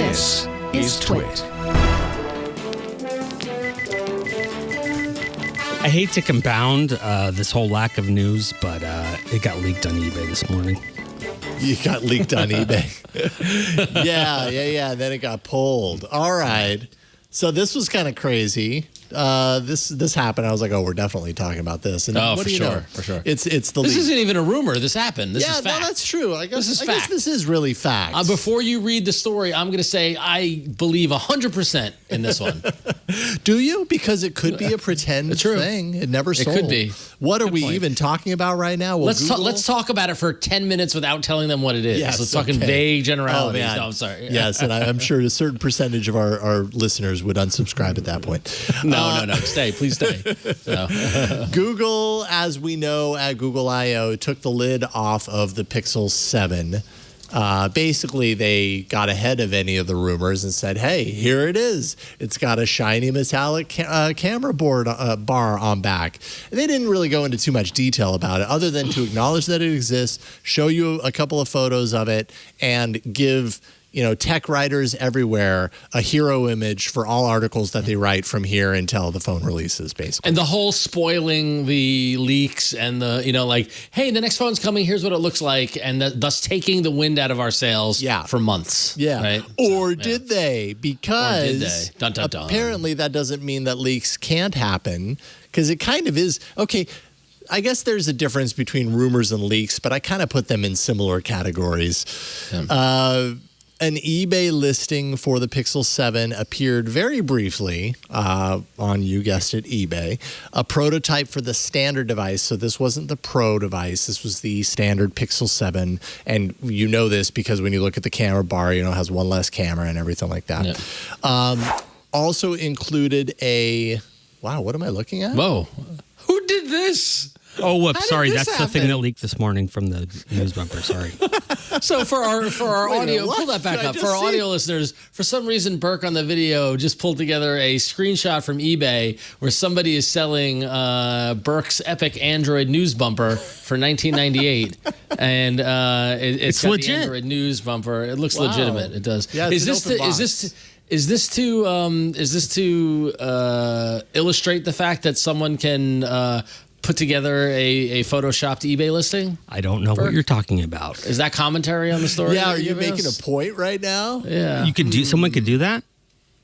This is TWiT. I hate to compound this whole lack of news, but it got leaked on eBay this morning. You got leaked on eBay. Yeah. Then it got pulled. All right. So this was kind of crazy. This happened. I was like, oh, we're definitely talking about this. And Oh, what for do you sure, know? for sure. It's the This leak. isn't even a rumor. This happened. This is fact. No, that's true. I guess This is I guess fact. this is really fact. Before you read the story, I'm going to say I believe 100% in this one. Do you? Because it could be a pretend True. thing. It never sold. could be. What are Good we point. even talking about right now? Well, Let's talk about it for 10 minutes without telling them what it is. Yes, Let's talking okay. vague Oh, generalities. man. No, I'm sorry. Yes, and I'm sure a certain percentage of our listeners would unsubscribe at that point. No. Stay. Please stay. So. Google, as we know at Google I/O, took the lid off of the Pixel 7. Basically, they got ahead of any of the rumors and said, hey, here it is. It's got a shiny metallic camera bar on back. And they didn't really go into too much detail about it other than to acknowledge that it exists, show you a couple of photos of it, and give tech writers everywhere a hero image for all articles that they write from here until the phone releases, basically. And the whole spoiling the leaks and the, hey, the next phone's coming, here's what it looks like, and thus taking the wind out of our sails for months. Yeah. Right? Or did they? Because Or did they? Dun, dun, dun. Apparently that doesn't mean that leaks can't happen, because it kind of is. Okay, I guess there's a difference between rumors and leaks, but I kind of put them in similar categories. Yeah. An eBay listing for the Pixel 7 appeared very briefly on, you guessed it, eBay. A prototype for the standard device. So this wasn't the Pro device. This was the standard Pixel 7. And you know this because when you look at the camera bar, it has one less camera and everything like that. Yeah. Also included wow, what am I looking at? Whoa. Who did this? Oh, whoops. How did Sorry. this That's the thing happen? that leaked this morning from the news bumper. Sorry. So for our Wait a audio, minute, what? pull that back Did I up. just For our see? audio listeners, for some reason, Burke on the video just pulled together a screenshot from eBay where somebody is selling Burke's epic Android news bumper for $19.98, and it's got legit. the Android news bumper. It looks Wow. legitimate. It does. Yeah, it's an open box. Is this to illustrate the fact that someone can put together a photoshopped eBay listing? I don't know what you're talking about. Is that commentary on the story? Yeah, that are you're you giving making us? a point right now? Yeah. You could do. Someone could do that.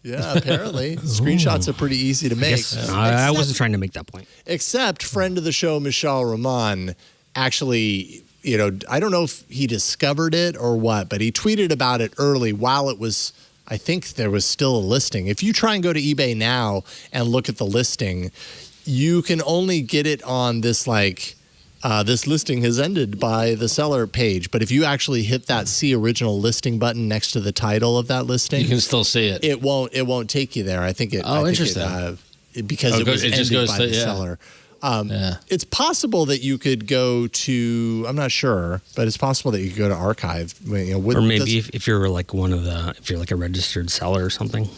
Yeah, apparently. Screenshots are pretty easy to make. I wasn't trying to make that point. Except friend of the show, Michel Rahman, actually, I don't know if he discovered it or what, but he tweeted about it early while it was, I think there was still a listing. If you try and go to eBay now and look at the listing, you can only get it on this this listing has ended by the seller page. But if you actually hit that see original listing button next to the title of that listing, You can still see it. it won't take you there. I think it. Oh, I think interesting. Because it was it just ended goes by to- the yeah. seller. Yeah. It's possible that you could go to. I'm not sure, but it's possible that you could go to archive. Or maybe if you're like if you're like a registered seller or something.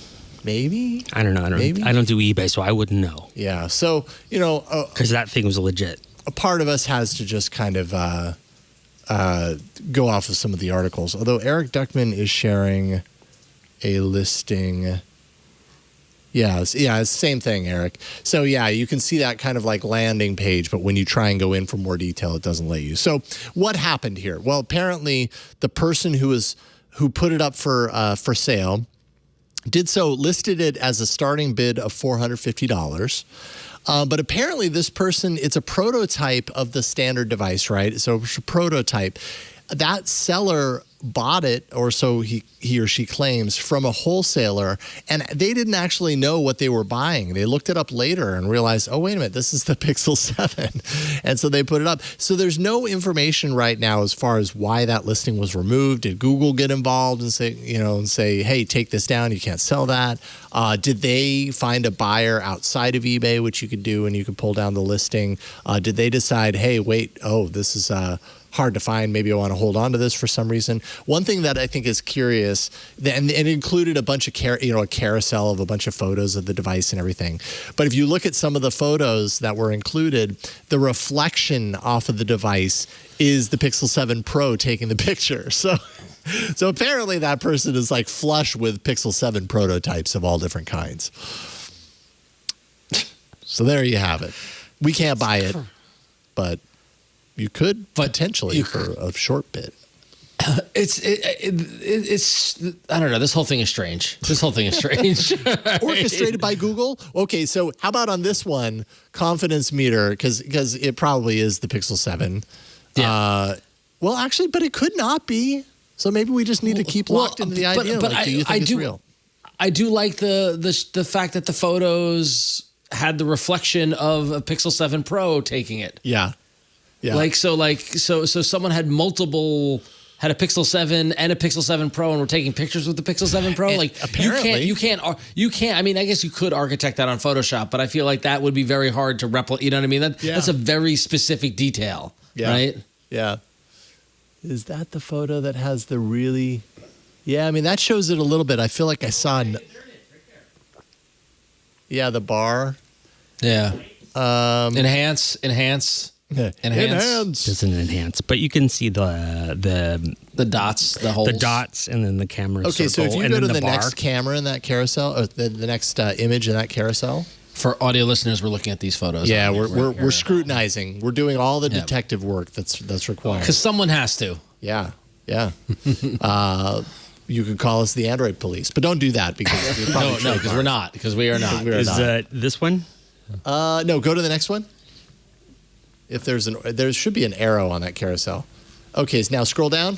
maybe. I don't know. Maybe. I don't do eBay, so I wouldn't know. Yeah. So Because that thing was legit. a part of us has to just kind of go off of some of the articles. Although Eric Duckman is sharing a listing. Yeah, it's the same thing, Eric. So yeah, you can see that kind of like landing page, but when you try and go in for more detail, it doesn't let you. So what happened here? Well, apparently the person who put it up for sale did so, listed it as a starting bid of $450. But apparently this person, it's a prototype of the standard device, right? So it's a prototype. That seller bought it, or so he or she claims, from a wholesaler, and they didn't actually know what they were buying. They looked it up later and realized, oh, wait a minute, this is the Pixel 7. And so they put it up. So there's no information right now as far as why that listing was removed. Did Google get involved and say, hey, take this down, you can't sell that? Did they find a buyer outside of eBay, which you could do and you could pull down the listing? Did they decide, hey, wait, this is hard to find. Maybe I want to hold on to this for some reason. One thing that I think is curious, and it included a bunch of a carousel of a bunch of photos of the device and everything. But if you look at some of the photos that were included, the reflection off of the device is the Pixel 7 Pro taking the picture. So apparently that person is like flush with Pixel 7 prototypes of all different kinds. So there you have it. We can't buy it, but you could potentially for a short bit. It's I don't know. This whole thing is strange. Orchestrated by Google. Okay, so how about on this one, confidence meter, because it probably is the Pixel 7. Yeah. Well, actually, but it could not be. So maybe we just need to keep locked into the idea. But do you think it's real? I do like the fact that the photos had the reflection of a Pixel 7 Pro taking it. Yeah. So someone had a Pixel 7 and a Pixel 7 Pro and were taking pictures with the Pixel 7 Pro. And like apparently, you can't. I mean, I guess you could architect that on Photoshop, but I feel like that would be very hard to replicate. You know what I mean? That's a very specific detail, right? Yeah. Is that the photo that has the really? Yeah, I mean that shows it a little bit. I feel like I saw. Yeah, the bar. Yeah. Enhance. Doesn't enhance, but you can see the dots, the holes, the dots, and then the camera. Okay, so if you and go to then the bar. next camera in that carousel, or the next image in that carousel. For audio listeners, we're looking at these photos. Yeah, we're scrutinizing. We're doing all the detective work that's required. Because someone has to. Yeah. You could call us the Android police, but don't do that because you're probably because we're not. Because we are not. Is this one? No, go to the next one. If there should be an arrow on that carousel. Okay, so now scroll down.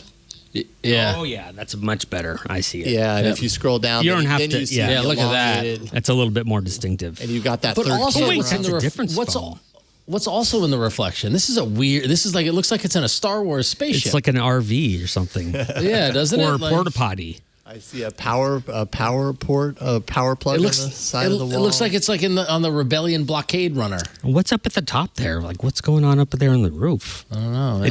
Yeah. Oh yeah, that's much better. I see it. Yeah, and if you scroll down, you don't have to. Yeah, look at that. That's a little bit more distinctive. And you got that. But third also, camera. that's a different phone. What's also in the reflection? This is like it looks like it's in a Star Wars spaceship. It's like an RV or something. Yeah, doesn't it? Or a porta potty. I see a power plug on the side of the wall. It looks like it's like on the Rebellion blockade runner. What's up at the top there? Like, what's going on up there on the roof? I don't know.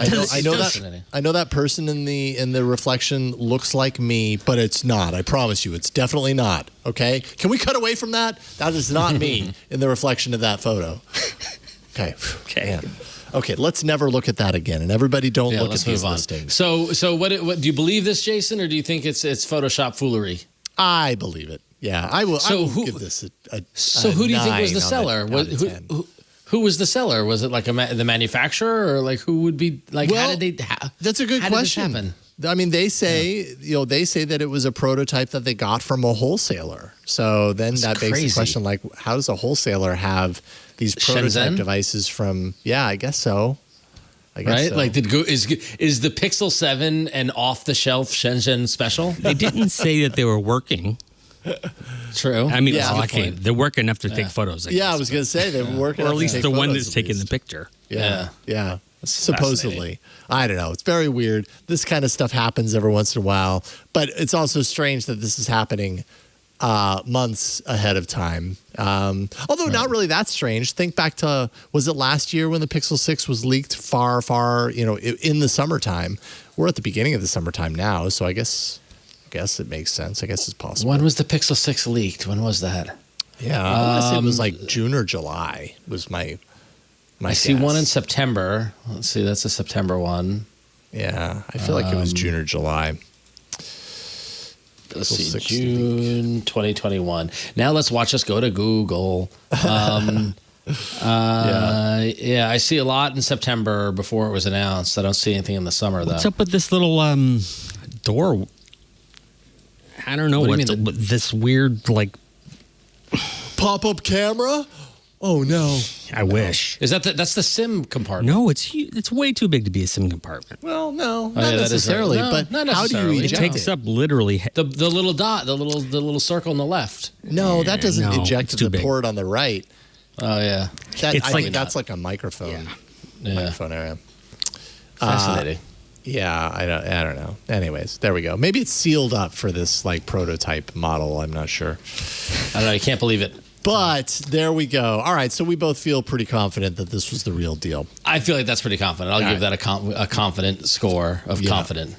I know that person in the reflection looks like me, but it's not. I promise you, it's definitely not. Okay, can we cut away from that? That is not me in the reflection of that photo. Okay. Man. Okay, let's never look at that again. And everybody don't look at these listings. So what do you believe this, Jason, or do you think it's Photoshop foolery? I believe it. Yeah, I will. I will give this a So who do you think was the seller? Who was the seller? Was it like the manufacturer, or like who would be like? Well, how did they? That's a good question. How did this happen? I mean, they say that it was a prototype that they got from a wholesaler. So then that begs the question, like, how does a wholesaler have these prototype devices from? Yeah, I guess so. Right? So. Like, is the Pixel 7 an off-the-shelf Shenzhen special? They didn't say that they were working. True. I mean, okay, they're working enough to take photos. I was going to say they were working, or at least the one that's taking the picture. Yeah. Supposedly. I don't know. It's very weird. This kind of stuff happens every once in a while, but it's also strange that this is happening months ahead of time. Although not really that strange. Think back to, was it last year when the Pixel 6 was leaked far, in the summertime? We're at the beginning of the summertime now, so I guess it makes sense. I guess it's possible. When was the Pixel 6 leaked? When was that? Yeah, I want to say it was like June or July was my I see one in September. Let's see, that's a September one. Yeah, I feel like it was June or July. Let's see, June 2021. Now let's watch us go to Google. Yeah, I see a lot in September before it was announced. I don't see anything in the summer, though. What's up with this little door? I don't know. This weird, like, pop-up camera? Oh, no. I wish. Is that's the SIM compartment? No, it's way too big to be a SIM compartment. Well, no, not necessarily. But not how do you eject it? Takes up literally the little dot, the little circle on the left. No, that doesn't eject to the port on the right. Oh yeah, that's like a microphone. Yeah. Microphone area. Fascinating. Yeah, I don't know. Anyways, there we go. Maybe it's sealed up for this like prototype model. I'm not sure. I don't know. I can't believe it. But there we go. All right, so we both feel pretty confident that this was the real deal. I feel like that's pretty confident. I'll give that a confident score of confident.